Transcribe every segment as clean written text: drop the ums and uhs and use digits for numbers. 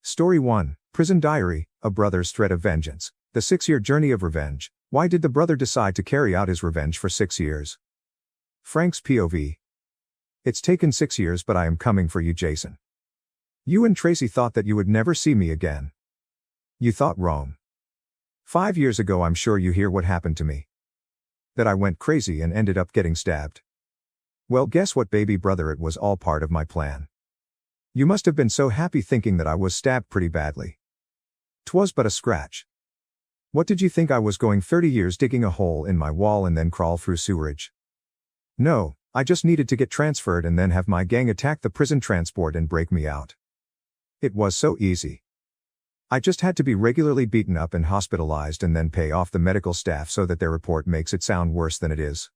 Story 1, Prison Diary, A Brother's Threat of Vengeance. The 6-year journey of revenge. Why did the brother decide to carry out his revenge for 6 years? Frank's POV. It's taken 6 years, but I am coming for you, Jason. You and Tracy thought that you would never see me again. You thought wrong. 5 years ago, I'm sure you hear what happened to me. That I went crazy and ended up getting stabbed. Well, guess what, baby brother, it was all part of my plan. You must have been so happy thinking that I was stabbed pretty badly. 'Twas but a scratch. What did you think, I was going 30 years digging a hole in my wall and then crawl through sewerage? No, I just needed to get transferred and then have my gang attack the prison transport and break me out. It was so easy. I just had to be regularly beaten up and hospitalized and then pay off the medical staff so that their report makes it sound worse than it is.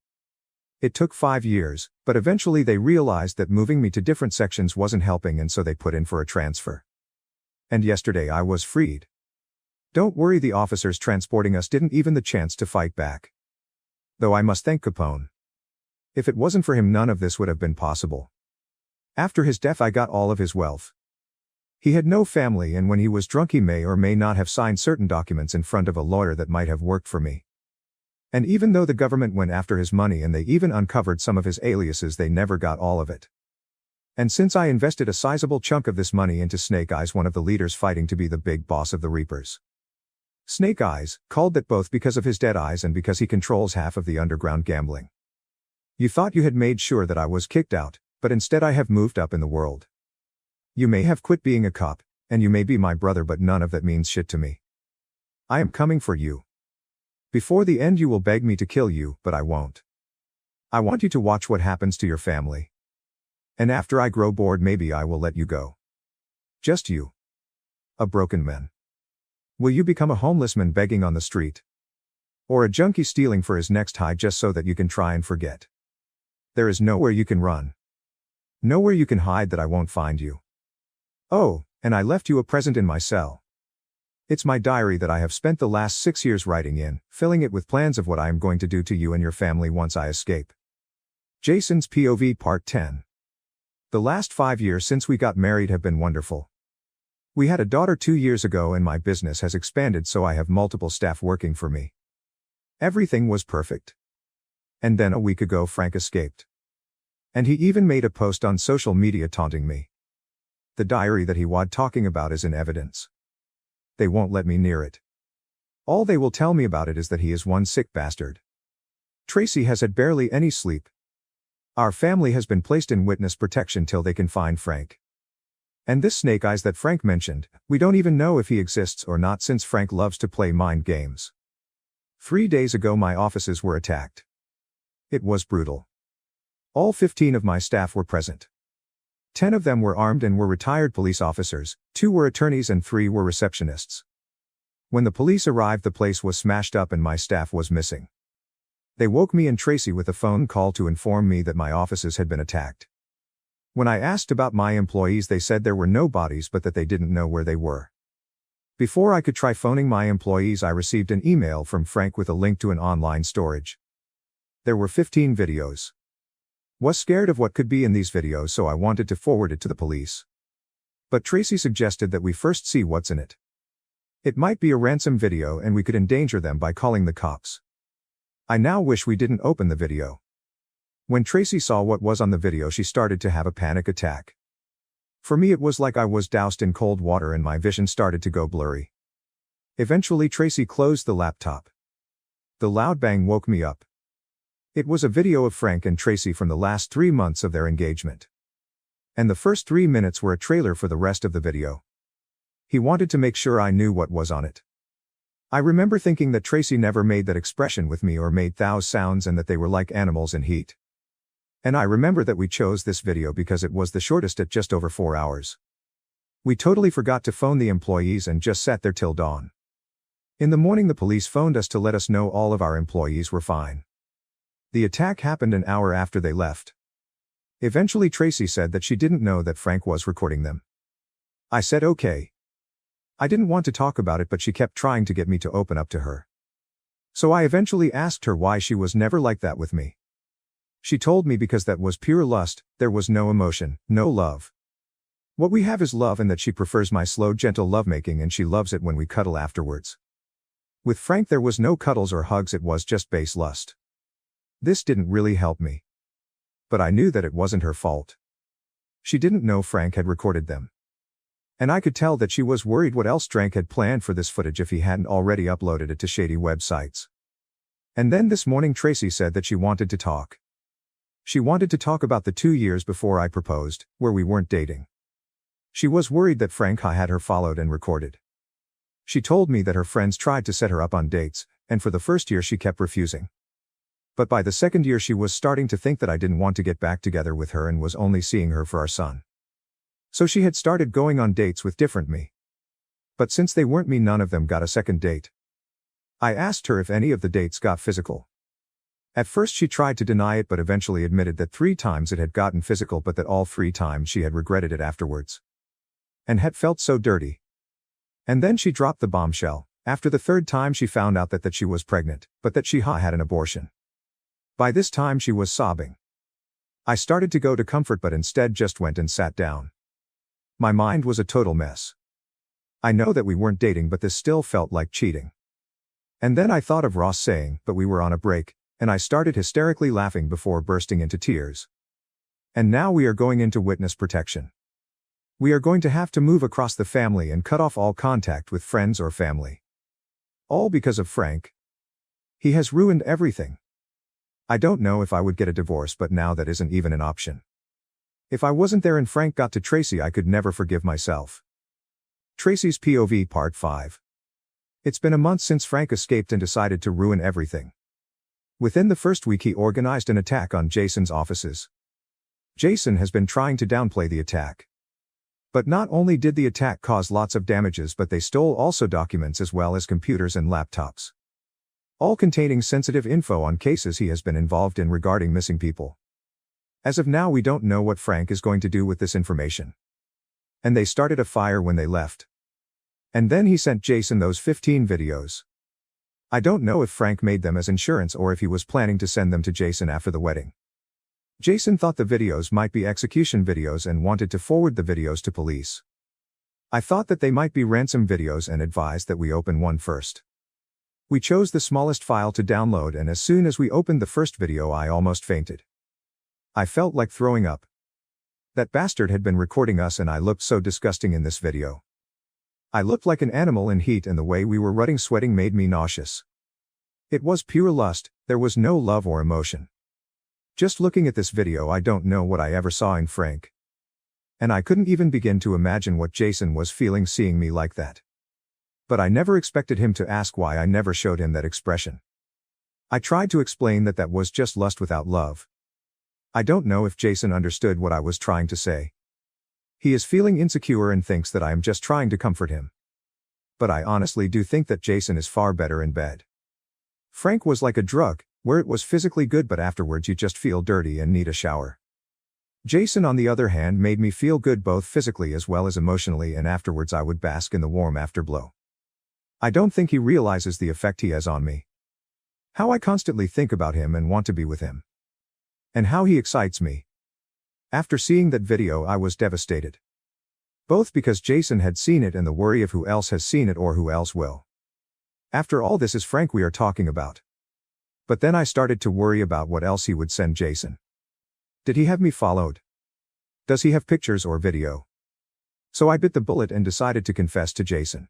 It took 5 years, but eventually they realized that moving me to different sections wasn't helping, and so they put in for a transfer. And yesterday I was freed. Don't worry, the officers transporting us didn't even the chance to fight back. Though I must thank Capone. If it wasn't for him, none of this would have been possible. After his death, I got all of his wealth. He had no family, and when he was drunk he may or may not have signed certain documents in front of a lawyer that might have worked for me. And even though the government went after his money and they even uncovered some of his aliases, they never got all of it. And since I invested a sizable chunk of this money into Snake Eyes, one of the leaders fighting to be the big boss of the Reapers. Snake Eyes, called that both because of his dead eyes and because he controls half of the underground gambling. You thought you had made sure that I was kicked out, but instead I have moved up in the world. You may have quit being a cop, and you may be my brother, but none of that means shit to me. I am coming for you. Before the end you will beg me to kill you, but I won't. I want you to watch what happens to your family. And after I grow bored, maybe I will let you go. Just you. A broken man. Will you become a homeless man begging on the street? Or a junkie stealing for his next high just so that you can try and forget? There is nowhere you can run. Nowhere you can hide that I won't find you. Oh, and I left you a present in my cell. It's my diary that I have spent the last 6 years writing in, filling it with plans of what I am going to do to you and your family once I escape. Jason's POV Part 10. The last 5 years since we got married have been wonderful. We had a daughter 2 years ago, and my business has expanded, so I have multiple staff working for me. Everything was perfect. And then a week ago Frank escaped. And he even made a post on social media taunting me. The diary that he was talking about is in evidence. They won't let me near it. All they will tell me about it is that he is one sick bastard. Tracy has had barely any sleep. Our family has been placed in witness protection till they can find Frank. And this Snake Eyes that Frank mentioned, we don't even know if he exists or not, since Frank loves to play mind games. 3 days ago my offices were attacked. It was brutal. All 15 of my staff were present. 10 of them were armed and were retired police officers, 2 were attorneys and 3 were receptionists. When the police arrived, the place was smashed up and my staff was missing. They woke me and Tracy with a phone call to inform me that my offices had been attacked. When I asked about my employees, they said there were no bodies, but that they didn't know where they were. Before I could try phoning my employees, I received an email from Frank with a link to an online storage. There were 15 videos. Was scared of what could be in these videos, so I wanted to forward it to the police. But Tracy suggested that we first see what's in it. It might be a ransom video and we could endanger them by calling the cops. I now wish we didn't open the video. When Tracy saw what was on the video, she started to have a panic attack. For me, it was like I was doused in cold water and my vision started to go blurry. Eventually Tracy closed the laptop. The loud bang woke me up. It was a video of Frank and Tracy from the last 3 months of their engagement. And the first 3 minutes were a trailer for the rest of the video. He wanted to make sure I knew what was on it. I remember thinking that Tracy never made that expression with me or made those sounds, and that they were like animals in heat. And I remember that we chose this video because it was the shortest at just over 4 hours. We totally forgot to phone the employees and just sat there till dawn. In the morning the police phoned us to let us know all of our employees were fine. The attack happened an hour after they left. Eventually Tracy said that she didn't know that Frank was recording them. I said okay. I didn't want to talk about it, but she kept trying to get me to open up to her. So I eventually asked her why she was never like that with me. She told me because that was pure lust, there was no emotion, no love. What we have is love, and that she prefers my slow, gentle lovemaking, and she loves it when we cuddle afterwards. With Frank there was no cuddles or hugs, it was just base lust. This didn't really help me. But I knew that it wasn't her fault. She didn't know Frank had recorded them. And I could tell that she was worried what else Frank had planned for this footage if he hadn't already uploaded it to shady websites. And then this morning Tracy said that she wanted to talk. She wanted to talk about the 2 years before I proposed, where we weren't dating. She was worried that Frank had her followed and recorded. She told me that her friends tried to set her up on dates, and for the first year she kept refusing. But by the second year she was starting to think that I didn't want to get back together with her and was only seeing her for our son. So she had started going on dates with different me. But since they weren't me, none of them got a second date. I asked her if any of the dates got physical. At first she tried to deny it, but eventually admitted that 3 times it had gotten physical, but that all 3 times she had regretted it afterwards. And had felt so dirty. And then she dropped the bombshell. After the 3rd time she found out that she was pregnant, but that she had an abortion. By this time she was sobbing. I started to go to comfort, but instead just went and sat down. My mind was a total mess. I know that we weren't dating, but this still felt like cheating. And then I thought of Ross saying, "But we were on a break," and I started hysterically laughing before bursting into tears. And now we are going into witness protection. We are going to have to move across the family and cut off all contact with friends or family. All because of Frank. He has ruined everything. I don't know if I would get a divorce, but now that isn't even an option. If I wasn't there and Frank got to Tracy, I could never forgive myself. Tracy's POV Part 5. It's been a month since Frank escaped and decided to ruin everything. Within the first week he organized an attack on Jason's offices. Jason has been trying to downplay the attack. But not only did the attack cause lots of damages, but they stole also documents as well as computers and laptops. All containing sensitive info on cases he has been involved in regarding missing people. As of now we don't know what Frank is going to do with this information. And they started a fire when they left. And then he sent Jason those 15 videos. I don't know if Frank made them as insurance or if he was planning to send them to Jason after the wedding. Jason thought the videos might be execution videos and wanted to forward the videos to police. I thought that they might be ransom videos and advised that we open one first. We chose the smallest file to download, and as soon as we opened the first video I almost fainted. I felt like throwing up. That bastard had been recording us and I looked so disgusting in this video. I looked like an animal in heat and the way we were running sweating made me nauseous. It was pure lust, there was no love or emotion. Just looking at this video I don't know what I ever saw in Frank. And I couldn't even begin to imagine what Jason was feeling seeing me like that. But I never expected him to ask why I never showed him that expression. I tried to explain that that was just lust without love. I don't know if Jason understood what I was trying to say. He is feeling insecure and thinks that I am just trying to comfort him. But I honestly do think that Jason is far better in bed. Frank was like a drug, where it was physically good but afterwards you just feel dirty and need a shower. Jason on the other hand made me feel good both physically as well as emotionally, and afterwards I would bask in the warm afterglow. I don't think he realizes the effect he has on me. How I constantly think about him and want to be with him. And how he excites me. After seeing that video I was devastated. Both because Jason had seen it and the worry of who else has seen it or who else will. After all, this is Frank we are talking about. But then I started to worry about what else he would send Jason. Did he have me followed? Does he have pictures or video? So I bit the bullet and decided to confess to Jason.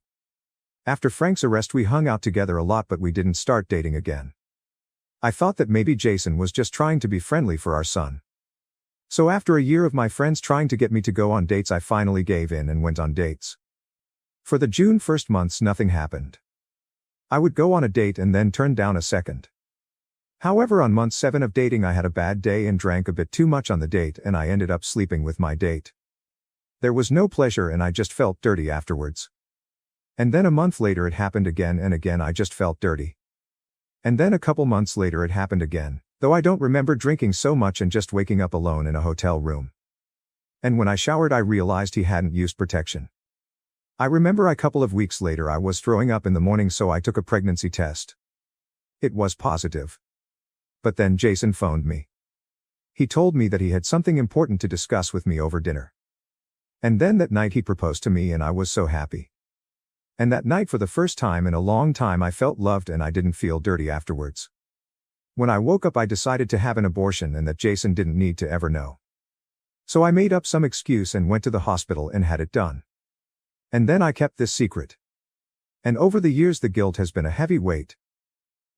After Frank's arrest we hung out together a lot, but we didn't start dating again. I thought that maybe Jason was just trying to be friendly for our son. So after a year of my friends trying to get me to go on dates, I finally gave in and went on dates. For the June 1st months nothing happened. I would go on a date and then turn down a second. However, on month 7 of dating I had a bad day and drank a bit too much on the date and I ended up sleeping with my date. There was no pleasure and I just felt dirty afterwards. And then a month later it happened again and again I just felt dirty. And then a couple months later it happened again, though I don't remember drinking so much and just waking up alone in a hotel room. And when I showered I realized he hadn't used protection. I remember a couple of weeks later I was throwing up in the morning, so I took a pregnancy test. It was positive. But then Jason phoned me. He told me that he had something important to discuss with me over dinner. And then that night he proposed to me and I was so happy. And that night for the first time in a long time I felt loved and I didn't feel dirty afterwards. When I woke up I decided to have an abortion and that Jason didn't need to ever know. So I made up some excuse and went to the hospital and had it done. And then I kept this secret. And over the years the guilt has been a heavy weight.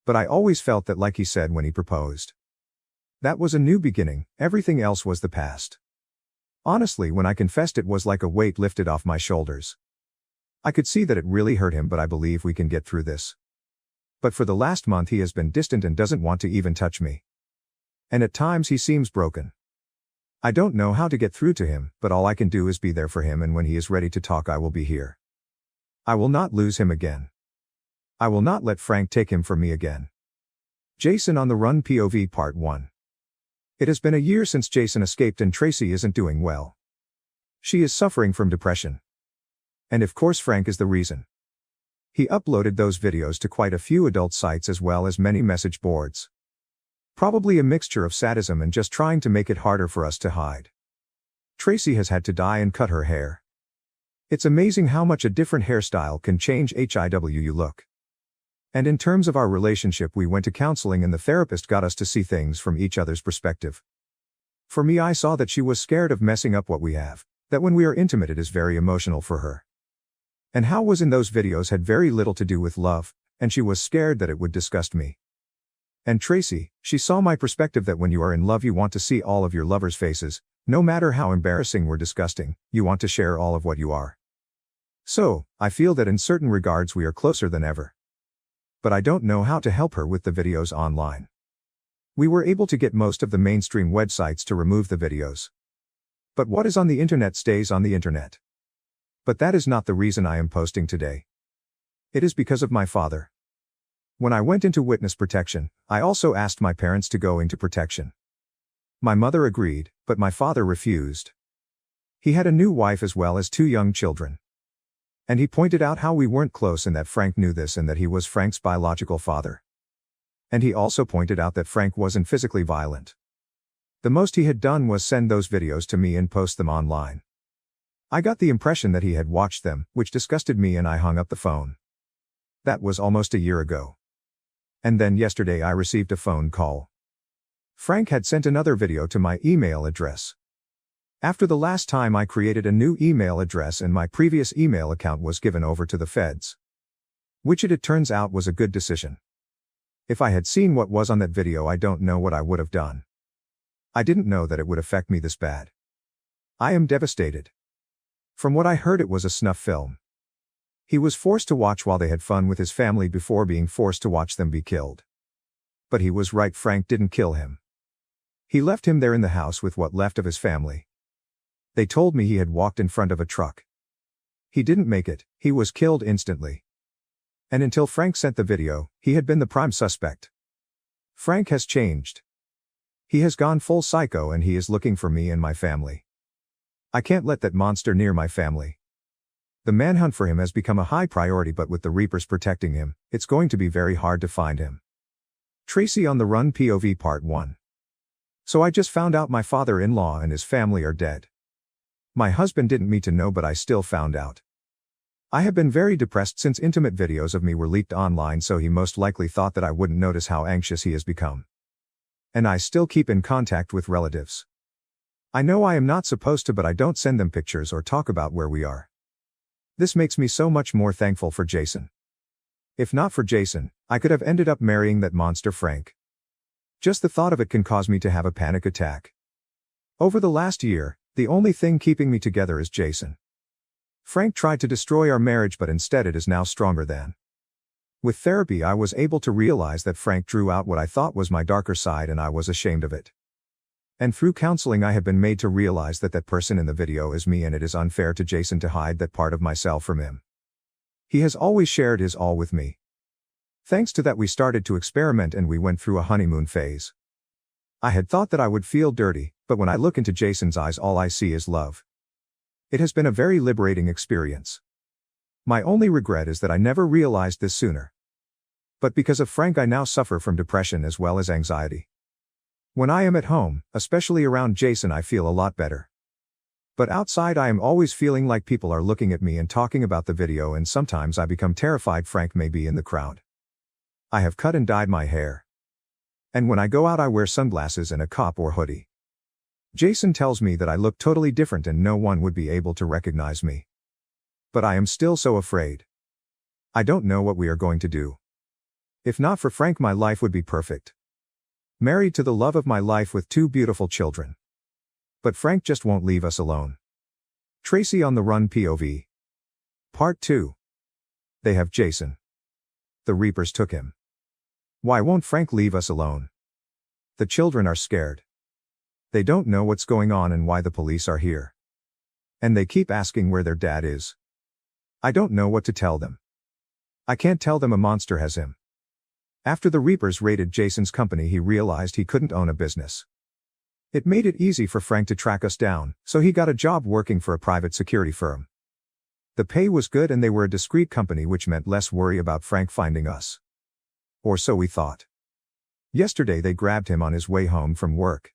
But I always felt that, like he said when he proposed, that was a new beginning, everything else was the past. Honestly, when I confessed it was like a weight lifted off my shoulders. I could see that it really hurt him, but I believe we can get through this. But for the last month he has been distant and doesn't want to even touch me. And at times he seems broken. I don't know how to get through to him, but all I can do is be there for him, and when he is ready to talk I will be here. I will not lose him again. I will not let Frank take him from me again. Jason on the Run POV Part 1. It has been a year since Jason escaped and Tracy isn't doing well. She is suffering from depression. And of course Frank is the reason. He uploaded those videos to quite a few adult sites as well as many message boards. Probably a mixture of sadism and just trying to make it harder for us to hide. Tracy has had to dye and cut her hair. It's amazing how much a different hairstyle can change how you look. And in terms of our relationship, we went to counseling and the therapist got us to see things from each other's perspective. For me, I saw that she was scared of messing up what we have, that when we are intimate it is very emotional for her. And how was in those videos had very little to do with love, and she was scared that it would disgust me. And Tracy, she saw my perspective that when you are in love you want to see all of your lover's faces, no matter how embarrassing or disgusting, you want to share all of what you are. So, I feel that in certain regards we are closer than ever. But I don't know how to help her with the videos online. We were able to get most of the mainstream websites to remove the videos. But what is on the internet stays on the internet. But that is not the reason I am posting today. It is because of my father. When I went into witness protection, I also asked my parents to go into protection. My mother agreed, but my father refused. He had a new wife as well as 2 young children. And he pointed out how we weren't close and that Frank knew this and that he was Frank's biological father. And he also pointed out that Frank wasn't physically violent. The most he had done was send those videos to me and post them online. I got the impression that he had watched them, which disgusted me, and I hung up the phone. That was almost a year ago. And then yesterday I received a phone call. Frank had sent another video to my email address. After the last time I created a new email address and my previous email account was given over to the feds. Which it turns out was a good decision. If I had seen what was on that video I don't know what I would have done. I didn't know that it would affect me this bad. I am devastated. From what I heard it was a snuff film. He was forced to watch while they had fun with his family before being forced to watch them be killed. But he was right, Frank didn't kill him. He left him there in the house with what left of his family. They told me he had walked in front of a truck. He didn't make it, he was killed instantly. And until Frank sent the video, he had been the prime suspect. Frank has changed. He has gone full psycho and he is looking for me and my family. I can't let that monster near my family. The manhunt for him has become a high priority, but with the Reapers protecting him, it's going to be very hard to find him. Tracy on the Run POV Part 1. So I just found out my father-in-law and his family are dead. My husband didn't need to know, but I still found out. I have been very depressed since intimate videos of me were leaked online, so he most likely thought that I wouldn't notice how anxious he has become. And I still keep in contact with relatives. I know I am not supposed to, but I don't send them pictures or talk about where we are. This makes me so much more thankful for Jason. If not for Jason, I could have ended up marrying that monster Frank. Just the thought of it can cause me to have a panic attack. Over the last year, the only thing keeping me together is Jason. Frank tried to destroy our marriage, but instead it is now stronger than. With therapy I was able to realize that Frank drew out what I thought was my darker side and I was ashamed of it. And through counseling I have been made to realize that that person in the video is me, and it is unfair to Jason to hide that part of myself from him. He has always shared his all with me. Thanks to that we started to experiment and we went through a honeymoon phase. I had thought that I would feel dirty, but when I look into Jason's eyes all I see is love. It has been a very liberating experience. My only regret is that I never realized this sooner. But because of Frank I now suffer from depression as well as anxiety. When I am at home, especially around Jason, I feel a lot better. But outside I am always feeling like people are looking at me and talking about the video, and sometimes I become terrified Frank may be in the crowd. I have cut and dyed my hair. And when I go out I wear sunglasses and a cap or hoodie. Jason tells me that I look totally different and no one would be able to recognize me. But I am still so afraid. I don't know what we are going to do. If not for Frank, my life would be perfect. Married to the love of my life with 2 beautiful children. But Frank just won't leave us alone. Tracy on the run POV. Part 2. They have Jason. The Reapers took him. Why won't Frank leave us alone? The children are scared. They don't know what's going on and why the police are here. And they keep asking where their dad is. I don't know what to tell them. I can't tell them a monster has him. After the Reapers raided Jason's company, he realized he couldn't own a business. It made it easy for Frank to track us down, so he got a job working for a private security firm. The pay was good and they were a discreet company, which meant less worry about Frank finding us. Or so we thought. Yesterday they grabbed him on his way home from work.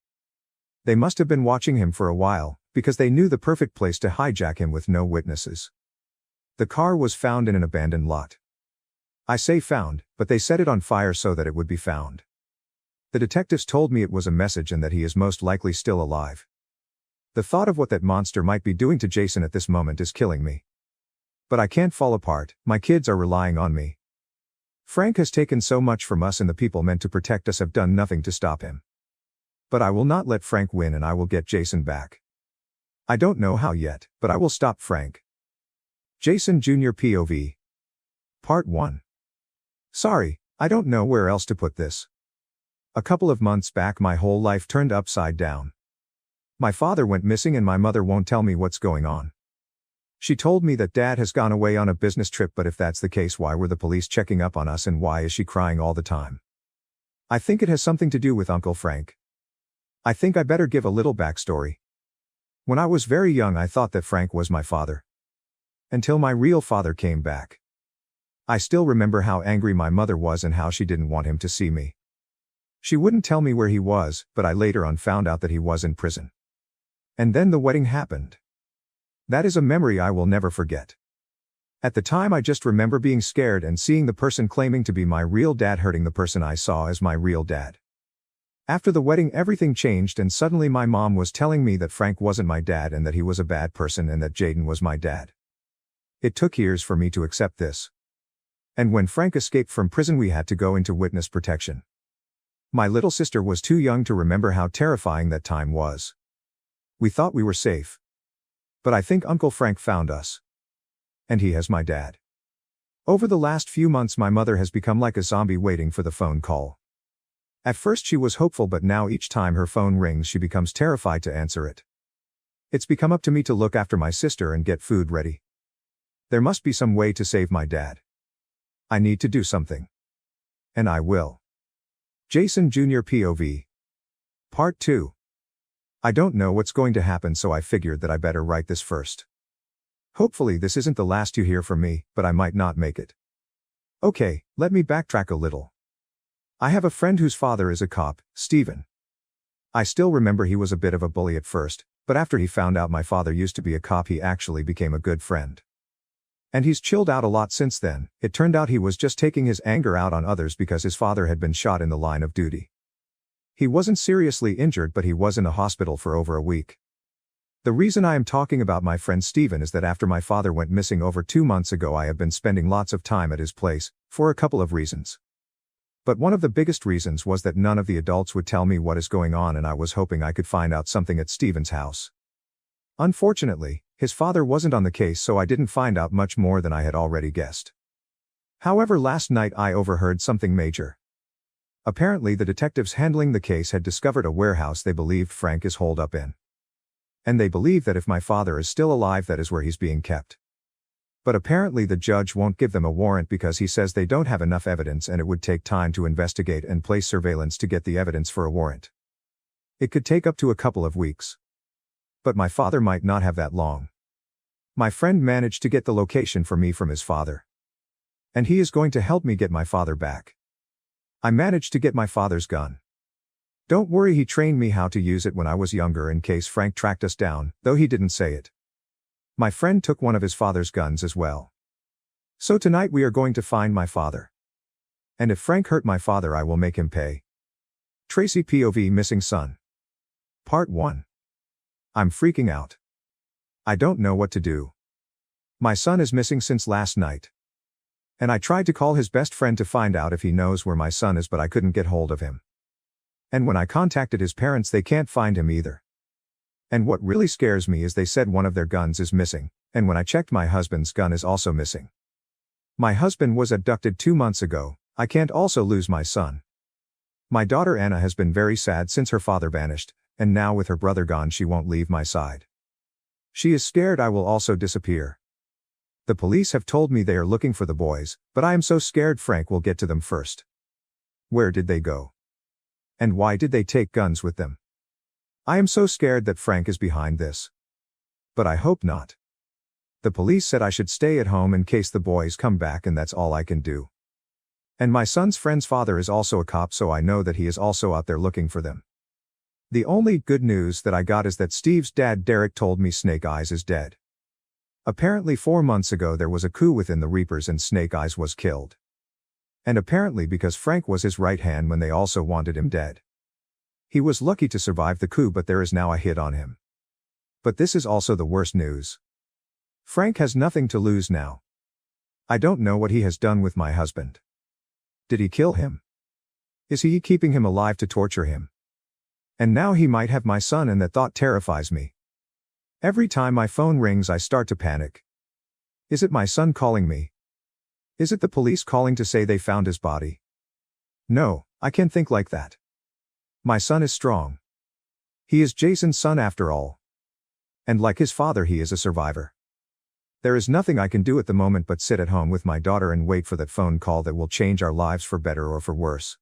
They must have been watching him for a while, because they knew the perfect place to hijack him with no witnesses. The car was found in an abandoned lot. I say found, but they set it on fire so that it would be found. The detectives told me it was a message and that he is most likely still alive. The thought of what that monster might be doing to Jason at this moment is killing me. But I can't fall apart, my kids are relying on me. Frank has taken so much from us and the people meant to protect us have done nothing to stop him. But I will not let Frank win and I will get Jason back. I don't know how yet, but I will stop Frank. Jason Jr. POV. Part 1. Sorry, I don't know where else to put this. A couple of months back my whole life turned upside down. My father went missing and my mother won't tell me what's going on. She told me that Dad has gone away on a business trip, but if that's the case, why were the police checking up on us and why is she crying all the time? I think it has something to do with Uncle Frank. I think I better give a little backstory. When I was very young I thought that Frank was my father. Until my real father came back. I still remember how angry my mother was and how she didn't want him to see me. She wouldn't tell me where he was, but I later on found out that he was in prison. And then the wedding happened. That is a memory I will never forget. At the time I just remember being scared and seeing the person claiming to be my real dad hurting the person I saw as my real dad. After the wedding everything changed and suddenly my mom was telling me that Frank wasn't my dad and that he was a bad person and that Jaden was my dad. It took years for me to accept this. And when Frank escaped from prison we had to go into witness protection. My little sister was too young to remember how terrifying that time was. We thought we were safe. But I think Uncle Frank found us. And he has my dad. Over the last few months my mother has become like a zombie waiting for the phone call. At first she was hopeful, but now each time her phone rings she becomes terrified to answer it. It's become up to me to look after my sister and get food ready. There must be some way to save my dad. I need to do something. And I will. Jason Jr. POV. Part 2. I don't know what's going to happen, so I figured that I better write this first. Hopefully this isn't the last you hear from me, but I might not make it. Okay, let me backtrack a little. I have a friend whose father is a cop, Steven. I still remember he was a bit of a bully at first, but after he found out my father used to be a cop he actually became a good friend. And he's chilled out a lot since then. It turned out he was just taking his anger out on others because his father had been shot in the line of duty. He wasn't seriously injured, but he was in a hospital for over a week. The reason I am talking about my friend Steven is that after my father went missing over 2 months ago I have been spending lots of time at his place, for a couple of reasons. But one of the biggest reasons was that none of the adults would tell me what is going on and I was hoping I could find out something at Steven's house. Unfortunately, his father wasn't on the case, so I didn't find out much more than I had already guessed. However, last night I overheard something major. Apparently the detectives handling the case had discovered a warehouse they believed Frank is holed up in. And they believe that if my father is still alive that is where he's being kept. But apparently the judge won't give them a warrant because he says they don't have enough evidence and it would take time to investigate and place surveillance to get the evidence for a warrant. It could take up to a couple of weeks. But my father might not have that long. My friend managed to get the location for me from his father. And he is going to help me get my father back. I managed to get my father's gun. Don't worry, he trained me how to use it when I was younger in case Frank tracked us down, though he didn't say it. My friend took one of his father's guns as well. So tonight we are going to find my father. And if Frank hurt my father, I will make him pay. Tracy POV Missing Son. Part 1. I'm freaking out. I don't know what to do. My son is missing since last night. And I tried to call his best friend to find out if he knows where my son is, but I couldn't get hold of him. And when I contacted his parents, they can't find him either. And what really scares me is they said one of their guns is missing, and when I checked, my husband's gun is also missing. My husband was abducted 2 months ago. I can't also lose my son. My daughter Anna has been very sad since her father vanished, and now with her brother gone, she won't leave my side. She is scared I will also disappear. The police have told me they are looking for the boys, but I am so scared Frank will get to them first. Where did they go? And why did they take guns with them? I am so scared that Frank is behind this. But I hope not. The police said I should stay at home in case the boys come back, and that's all I can do. And my son's friend's father is also a cop, so I know that he is also out there looking for them. The only good news that I got is that Steve's dad Derek told me Snake Eyes is dead. Apparently 4 months ago there was a coup within the Reapers and Snake Eyes was killed. And apparently because Frank was his right hand when they also wanted him dead. He was lucky to survive the coup, but there is now a hit on him. But this is also the worst news. Frank has nothing to lose now. I don't know what he has done with my husband. Did he kill him? Is he keeping him alive to torture him? And now he might have my son, and that thought terrifies me. Every time my phone rings I start to panic. Is it my son calling me? Is it the police calling to say they found his body? No, I can't think like that. My son is strong. He is Jason's son after all. And like his father, he is a survivor. There is nothing I can do at the moment but sit at home with my daughter and wait for that phone call that will change our lives for better or for worse.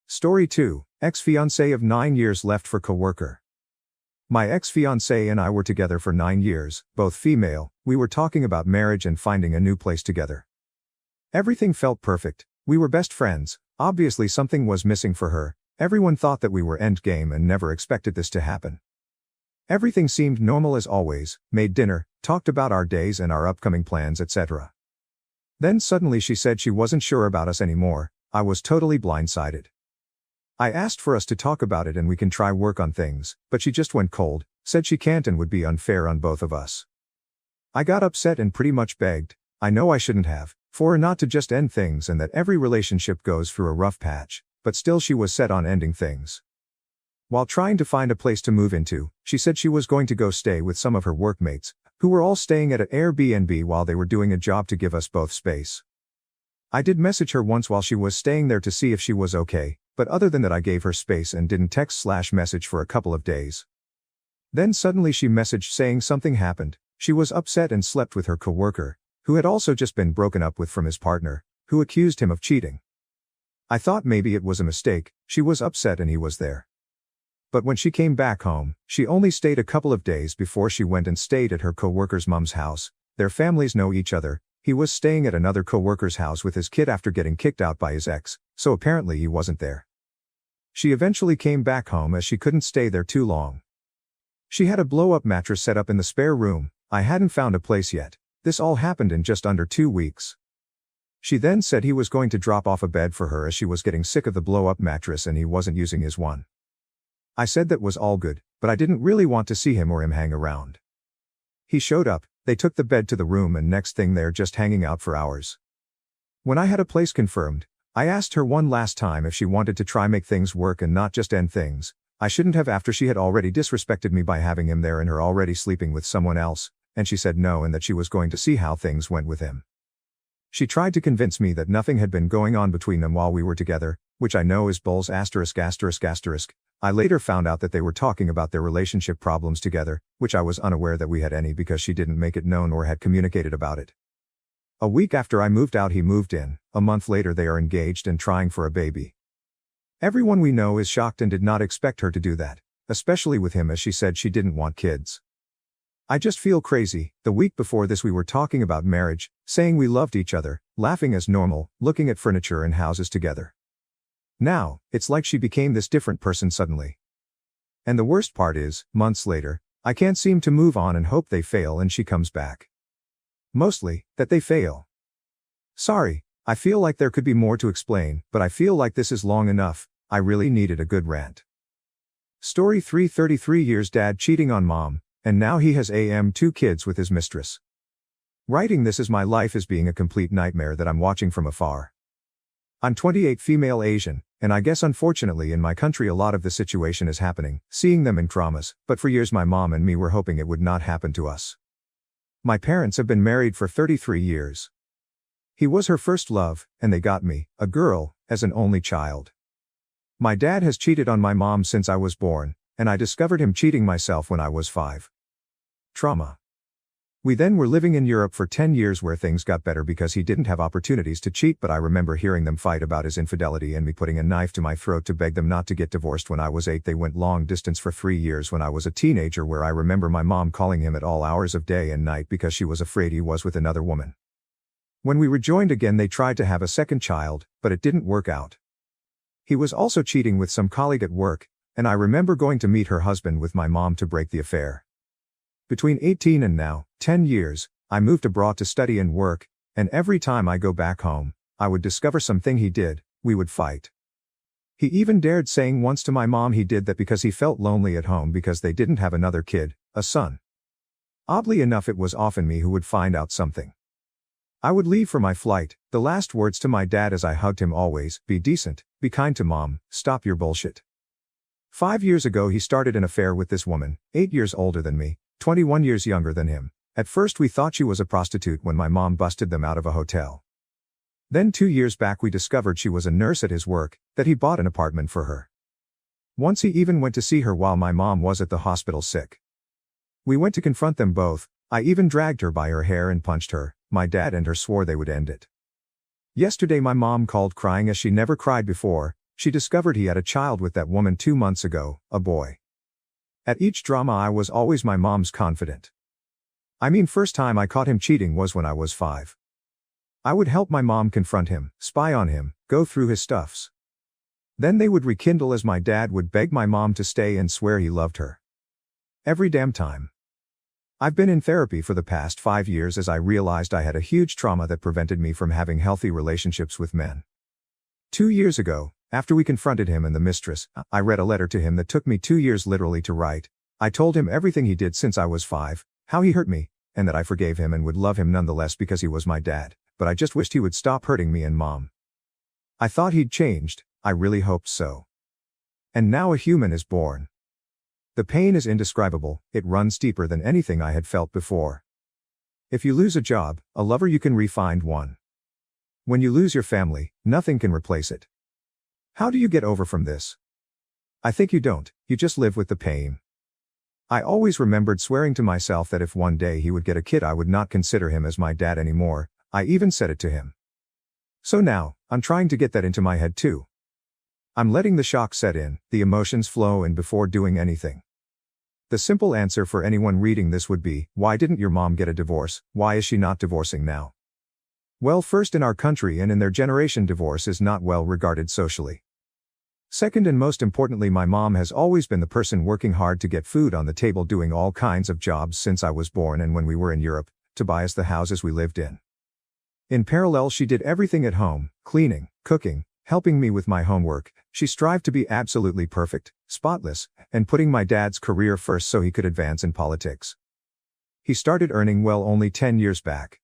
Story 2, ex-fiancé of 9 years left for coworker. My ex-fiancé and I were together for 9 years, both female. We were talking about marriage and finding a new place together. Everything felt perfect. We were best friends. Obviously something was missing for her. Everyone thought that we were endgame and never expected this to happen. Everything seemed normal as always, made dinner, talked about our days and our upcoming plans, etc. Then suddenly she said she wasn't sure about us anymore. I was totally blindsided. I asked for us to talk about it and we can try work on things, but she just went cold, said she can't and would be unfair on both of us. I got upset and pretty much begged, I know I shouldn't have, for her not to just end things and that every relationship goes through a rough patch, but still she was set on ending things. While trying to find a place to move into, she said she was going to go stay with some of her workmates, who were all staying at an Airbnb while they were doing a job to give us both space. I did message her once while she was staying there to see if she was okay, but other than that I gave her space and didn't text/message for a couple of days. Then suddenly she messaged saying something happened. She was upset and slept with her coworker, who had also just been broken up with from his partner, who accused him of cheating. I thought maybe it was a mistake, she was upset and he was there. But when she came back home, she only stayed a couple of days before she went and stayed at her coworker's mom's house. Their families know each other. He was staying at another coworker's house with his kid after getting kicked out by his ex, so apparently he wasn't there. She eventually came back home as she couldn't stay there too long. She had a blow-up mattress set up in the spare room. I hadn't found a place yet. This all happened in just under 2 weeks. She then said he was going to drop off a bed for her as she was getting sick of the blow-up mattress and he wasn't using his one. I said that was all good, but I didn't really want to see him or him hang around. He showed up, they took the bed to the room and next thing they're just hanging out for hours. When I had a place confirmed, I asked her one last time if she wanted to try make things work and not just end things. I shouldn't have after she had already disrespected me by having him there and her already sleeping with someone else, and she said no and that she was going to see how things went with him. She tried to convince me that nothing had been going on between them while we were together, which I know is bulls *******. I later found out that they were talking about their relationship problems together, which I was unaware that we had any because she didn't make it known or had communicated about it. A week after I moved out he moved in. A month later they are engaged and trying for a baby. Everyone we know is shocked and did not expect her to do that, especially with him as she said she didn't want kids. I just feel crazy. The week before this we were talking about marriage, saying we loved each other, laughing as normal, looking at furniture and houses together. Now, it's like she became this different person suddenly. And the worst part is, months later, I can't seem to move on and hope they fail and she comes back. Mostly, that they fail. Sorry, I feel like there could be more to explain, but I feel like this is long enough. I really needed a good rant. Story 3. 33 years dad cheating on mom, and now he has 2 kids with his mistress. Writing this as my life is being a complete nightmare that I'm watching from afar. I'm 28, female Asian, and I guess unfortunately in my country a lot of the situation is happening, seeing them in traumas, but for years my mom and me were hoping it would not happen to us. My parents have been married for 33 years. He was her first love, and they got me, a girl, as an only child. My dad has cheated on my mom since I was born, and I discovered him cheating myself when I was 5. Trauma. We then were living in Europe for 10 years where things got better because he didn't have opportunities to cheat, but I remember hearing them fight about his infidelity and me putting a knife to my throat to beg them not to get divorced when I was 8. They went long distance for 3 years when I was a teenager, where I remember my mom calling him at all hours of day and night because she was afraid he was with another woman. When we rejoined again they tried to have a second child, but it didn't work out. He was also cheating with some colleague at work, and I remember going to meet her husband with my mom to break the affair. Between 18 and now, 10 years, I moved abroad to study and work, and every time I go back home, I would discover something he did, we would fight. He even dared saying once to my mom he did that because he felt lonely at home because they didn't have another kid, a son. Oddly enough, it was often me who would find out something. I would leave for my flight, the last words to my dad as I hugged him always, "Be decent, be kind to mom, stop your bullshit." 5 years ago he started an affair with this woman, 8 years older than me, 21 years younger than him. At first we thought she was a prostitute when my mom busted them out of a hotel. Then 2 years back we discovered she was a nurse at his work, that he bought an apartment for her. Once he even went to see her while my mom was at the hospital sick. We went to confront them both. I even dragged her by her hair and punched her. My dad and her swore they would end it. Yesterday my mom called crying as she never cried before. She discovered he had a child with that woman 2 months ago, a boy. At each drama I was always my mom's confidant. I mean, first time I caught him cheating was when I was 5. I would help my mom confront him, spy on him, go through his stuffs. Then they would rekindle as my dad would beg my mom to stay and swear he loved her. Every damn time. I've been in therapy for the past 5 years as I realized I had a huge trauma that prevented me from having healthy relationships with men. 2 years ago, after we confronted him and the mistress, I read a letter to him that took me 2 years literally to write. I told him everything he did since I was 5, how he hurt me, and that I forgave him and would love him nonetheless because he was my dad, but I just wished he would stop hurting me and mom. I thought he'd changed, I really hoped so. And now a human is born. The pain is indescribable, it runs deeper than anything I had felt before. If you lose a job, a lover you can re-find one. When you lose your family, nothing can replace it. How do you get over from this? I think you don't, you just live with the pain. I always remembered swearing to myself that if one day he would get a kid I would not consider him as my dad anymore. I even said it to him. So now, I'm trying to get that into my head too. I'm letting the shock set in, the emotions flow in before doing anything. The simple answer for anyone reading this would be, why didn't your mom get a divorce? Why is she not divorcing now? Well, first, in our country and in their generation, divorce is not well regarded socially. Second, and most importantly, my mom has always been the person working hard to get food on the table, doing all kinds of jobs since I was born and when we were in Europe, to buy us the houses we lived in. In parallel, she did everything at home, cleaning, cooking, helping me with my homework. She strived to be absolutely perfect, spotless, and putting my dad's career first so he could advance in politics. He started earning well only 10 years back.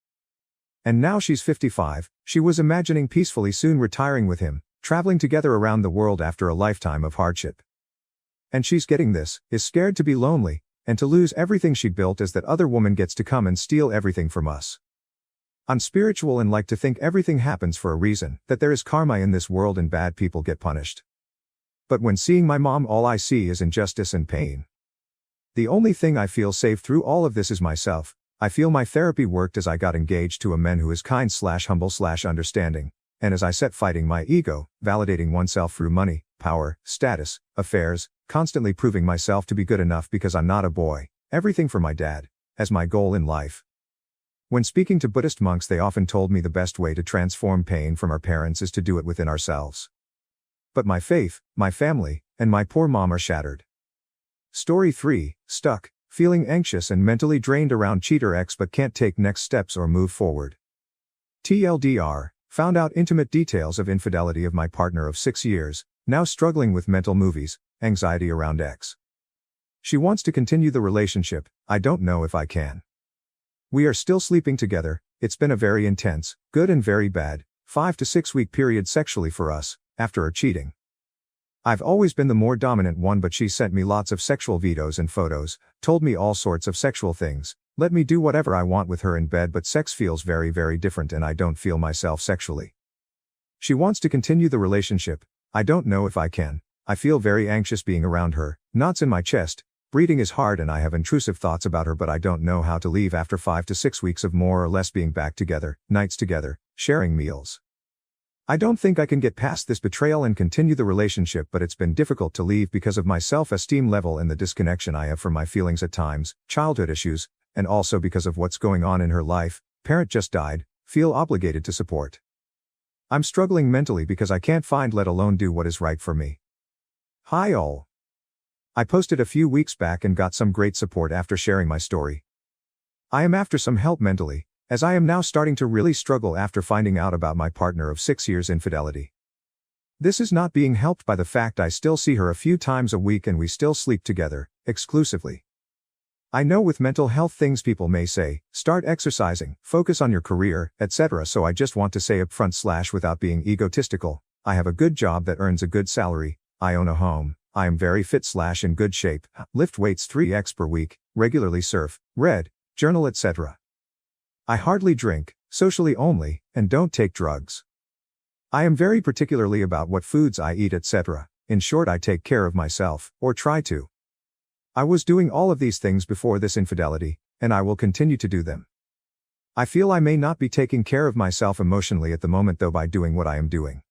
And now she's 55, she was imagining peacefully soon retiring with him, traveling together around the world after a lifetime of hardship. And she's getting this, is scared to be lonely, and to lose everything she built as that other woman gets to come and steal everything from us. I'm spiritual and like to think everything happens for a reason, that there is karma in this world and bad people get punished. But when seeing my mom, all I see is injustice and pain. The only thing I feel safe through all of this is myself. I feel my therapy worked as I got engaged to a man who is kind/humble/understanding, and as I set fighting my ego, validating oneself through money, power, status, affairs, constantly proving myself to be good enough because I'm not a boy, everything for my dad, as my goal in life. When speaking to Buddhist monks, they often told me the best way to transform pain from our parents is to do it within ourselves. but my faith, my family, and my poor mom are shattered. Story 3, Stuck, feeling anxious and mentally drained around cheater ex but can't take next steps or move forward. TLDR, found out intimate details of infidelity of my partner of 6 years, now struggling with mental movies, anxiety around ex. She wants to continue the relationship, I don't know if I can. We are still sleeping together, it's been a very intense, good and very bad, 5 to 6 week period sexually for us, after her cheating. I've always been the more dominant one, but she sent me lots of sexual videos and photos, told me all sorts of sexual things, let me do whatever I want with her in bed, but sex feels very, very different and I don't feel myself sexually. She wants to continue the relationship, I don't know if I can, I feel very anxious being around her, knots in my chest, breathing is hard and I have intrusive thoughts about her, but I don't know how to leave after 5 to 6 weeks of more or less being back together, nights together, sharing meals. I don't think I can get past this betrayal and continue the relationship, but it's been difficult to leave because of my self-esteem level and the disconnection I have from my feelings at times, childhood issues, and also because of what's going on in her life, parent just died, feel obligated to support. I'm struggling mentally because I can't find let alone do what is right for me. Hi all. I posted a few weeks back and got some great support after sharing my story. I am after some help mentally, as I am now starting to really struggle after finding out about my partner of 6 years infidelity. This is not being helped by the fact I still see her a few times a week and we still sleep together, exclusively. I know with mental health things people may say, start exercising, focus on your career, etc. So I just want to say upfront / without being egotistical, I have a good job that earns a good salary, I own a home, I am very fit / in good shape, lift weights 3x per week, regularly surf, read, journal etc. I hardly drink, socially only, and don't take drugs. I am very particularly about what foods I eat etc. In short, I take care of myself, or try to. I was doing all of these things before this infidelity, and I will continue to do them. I feel I may not be taking care of myself emotionally at the moment though by doing what I am doing.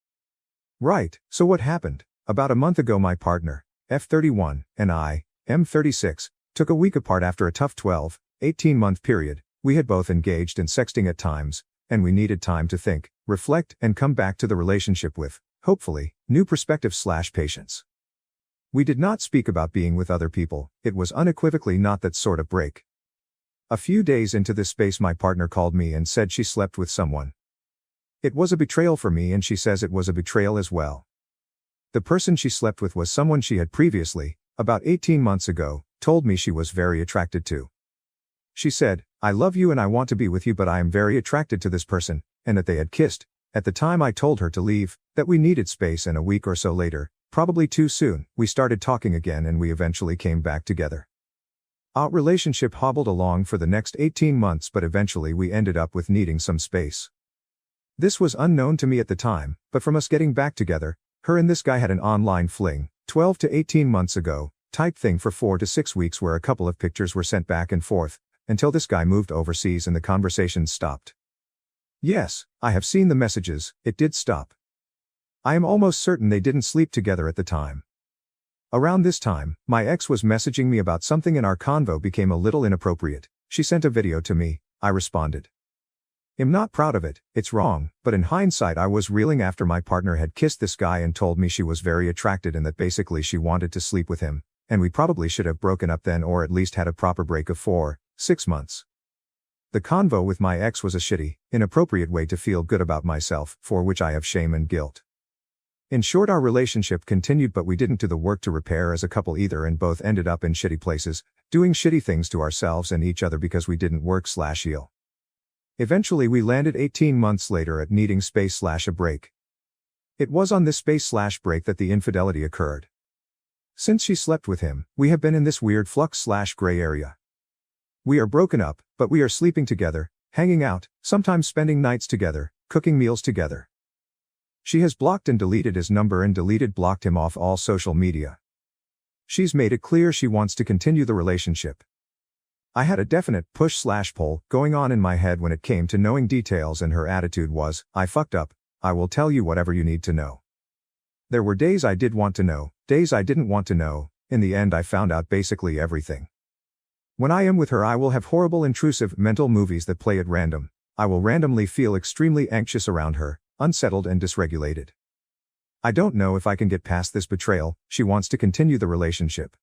Right, so what happened? About a month ago my partner, F31, and I, M36, took a week apart after a tough 12, 18-month period. We had both engaged in sexting at times, and we needed time to think, reflect, and come back to the relationship with, hopefully, new perspective / patience. We did not speak about being with other people, it was unequivocally not that sort of break. A few days into this space my partner called me and said she slept with someone. It was a betrayal for me and she says it was a betrayal as well. The person she slept with was someone she had previously, about 18 months ago, told me she was very attracted to. She said, I love you and I want to be with you but I am very attracted to this person, and that they had kissed. At the time I told her to leave, that we needed space, and a week or so later, probably too soon, we started talking again and we eventually came back together. Our relationship hobbled along for the next 18 months but eventually we ended up with needing some space. This was unknown to me at the time, but from us getting back together, her and this guy had an online fling, 12 to 18 months ago, type thing for 4 to 6 weeks where a couple of pictures were sent back and forth, until this guy moved overseas and the conversations stopped. Yes, I have seen the messages, it did stop. I am almost certain they didn't sleep together at the time. Around this time, my ex was messaging me about something and our convo became a little inappropriate. She sent a video to me, I responded. I'm not proud of it, it's wrong, but in hindsight I was reeling after my partner had kissed this guy and told me she was very attracted and that basically she wanted to sleep with him, and we probably should have broken up then or at least had a proper break of 4-6 months. The convo with my ex was a shitty, inappropriate way to feel good about myself, for which I have shame and guilt. In short, our relationship continued but we didn't do the work to repair as a couple either and both ended up in shitty places, doing shitty things to ourselves and each other because we didn't work/heal. Eventually we landed 18 months later at needing space/a break. It was on this space/break that the infidelity occurred. Since she slept with him, we have been in this weird flux/gray area. We are broken up, but we are sleeping together, hanging out, sometimes spending nights together, cooking meals together. She has blocked and deleted his number and blocked him off all social media. She's made it clear she wants to continue the relationship. I had a definite push/pull going on in my head when it came to knowing details and her attitude was, I fucked up, I will tell you whatever you need to know. There were days I did want to know, days I didn't want to know, in the end I found out basically everything. When I am with her I will have horrible intrusive mental movies that play at random, I will randomly feel extremely anxious around her, unsettled and dysregulated. I don't know if I can get past this betrayal. She wants to continue the relationship.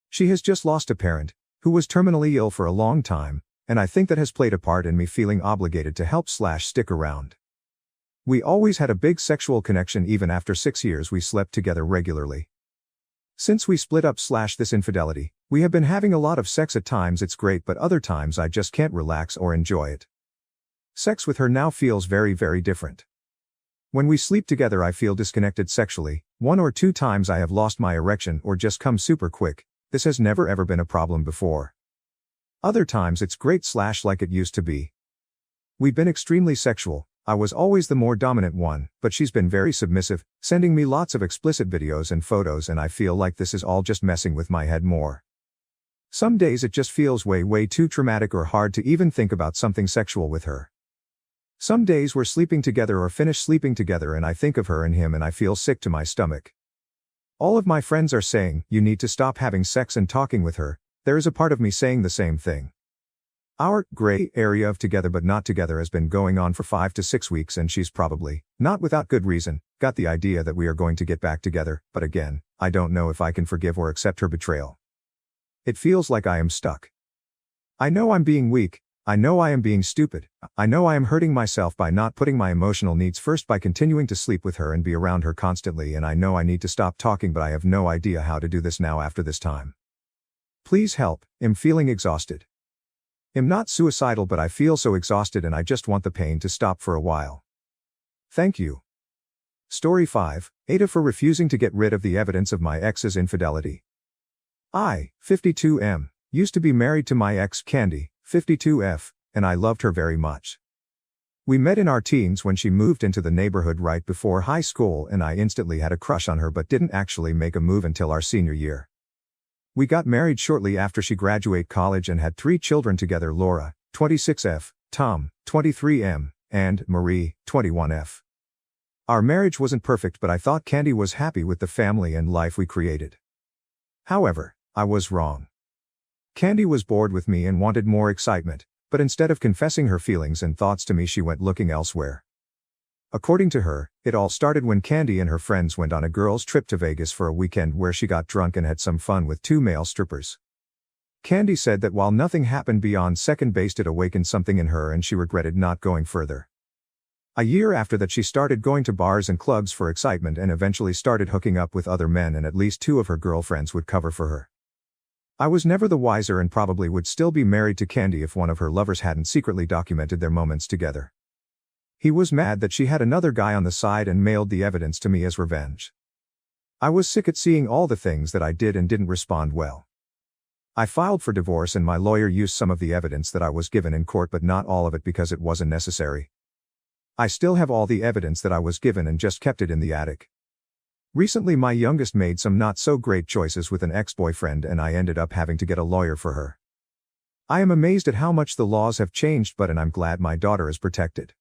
She has just lost a parent, who was terminally ill for a long time, and I think that has played a part in me feeling obligated to help/stick around. We always had a big sexual connection even after 6 years we slept together regularly. Since we split up/this infidelity, we have been having a lot of sex. At times it's great, but other times I just can't relax or enjoy it. Sex with her now feels very, very different. When we sleep together I feel disconnected sexually. 1 or 2 times I have lost my erection or just come super quick. This has never ever been a problem before. Other times it's great/like it used to be. We've been extremely sexual. I was always the more dominant one, but she's been very submissive, sending me lots of explicit videos and photos, and I feel like this is all just messing with my head more. Some days it just feels way too traumatic or hard to even think about something sexual with her. Some days we're sleeping together or finish sleeping together and I think of her and him and I feel sick to my stomach. All of my friends are saying, you need to stop having sex and talking with her. There is a part of me saying the same thing. Our gray area of together but not together has been going on for 5 to 6 weeks, and she's probably, not without good reason, got the idea that we are going to get back together, but again, I don't know if I can forgive or accept her betrayal. It feels like I am stuck. I know I'm being weak. I know I am being stupid. I know I am hurting myself by not putting my emotional needs first by continuing to sleep with her and be around her constantly, and I know I need to stop talking, but I have no idea how to do this now after this time. Please help. I'm feeling exhausted. I'm not suicidal, but I feel so exhausted and I just want the pain to stop for a while. Thank you. Story 5, Ada for refusing to get rid of the evidence of my ex's infidelity. I, 52M, used to be married to my ex Candy, 52F, and I loved her very much. We met in our teens when she moved into the neighborhood right before high school, and I instantly had a crush on her but didn't actually make a move until our senior year. We got married shortly after she graduated college and had 3 children together: Laura, 26F, Tom, 23M, and Marie, 21F. Our marriage wasn't perfect, but I thought Candy was happy with the family and life we created. However, I was wrong. Candy was bored with me and wanted more excitement, but instead of confessing her feelings and thoughts to me, she went looking elsewhere. According to her, it all started when Candy and her friends went on a girls' trip to Vegas for a weekend where she got drunk and had some fun with 2 male strippers. Candy said that while nothing happened beyond second base, it awakened something in her and she regretted not going further. A year after that, she started going to bars and clubs for excitement and eventually started hooking up with other men, and at least 2 of her girlfriends would cover for her. I was never the wiser and probably would still be married to Candy if one of her lovers hadn't secretly documented their moments together. He was mad that she had another guy on the side and mailed the evidence to me as revenge. I was sick at seeing all the things that I did and didn't respond well. I filed for divorce and my lawyer used some of the evidence that I was given in court, but not all of it because it wasn't necessary. I still have all the evidence that I was given and just kept it in the attic. Recently my youngest made some not so great choices with an ex-boyfriend and I ended up having to get a lawyer for her. I am amazed at how much the laws have changed, and I'm glad my daughter is protected.